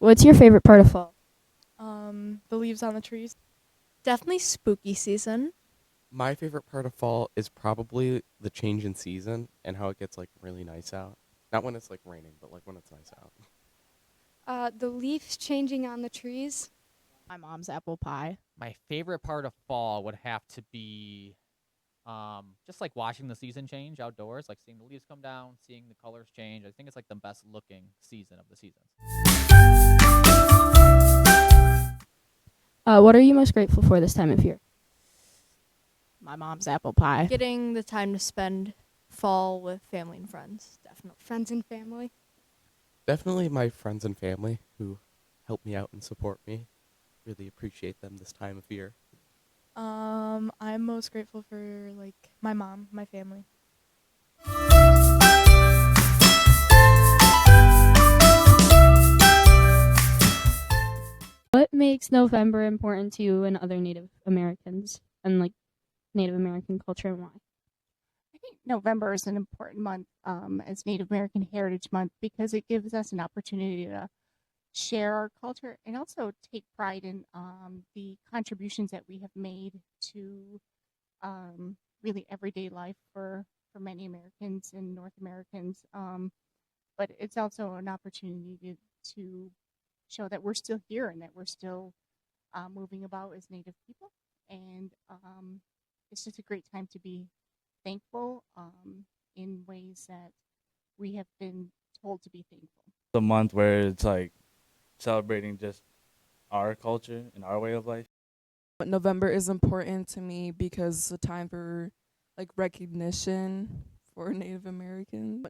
What's your favorite part of fall? The leaves on the trees. Definitely spooky season. My favorite part of fall is probably the change in season and how it gets like really nice out. Not when it's like raining, but like when it's nice out. The leaves changing on the trees. My mom's apple pie. My favorite part of fall would have to be just like watching the season change outdoors, like seeing the leaves come down, seeing the colors change. I think it's like the best looking season of the seasons. What are you most grateful for this time of year? My mom's apple pie. Getting the time to spend fall with family and friends, definitely. Friends and family. Definitely my friends and family who help me out and support me. Really appreciate them this time of year. I'm most grateful for like my mom, my family. What makes November important to you and other Native Americans and like Native American culture and why? I think November is an important month as Native American Heritage Month because it gives us an opportunity to share our culture and also take pride in the contributions that we have made to really everyday life for many Americans and North Americans. But it's also an opportunity to show that we're still here and that we're still moving about as Native people. And it's just a great time to be thankful in ways that we have been told to be thankful. The month where it's like celebrating just our culture and our way of life. But November is important to me because it's a time for like recognition for Native Americans.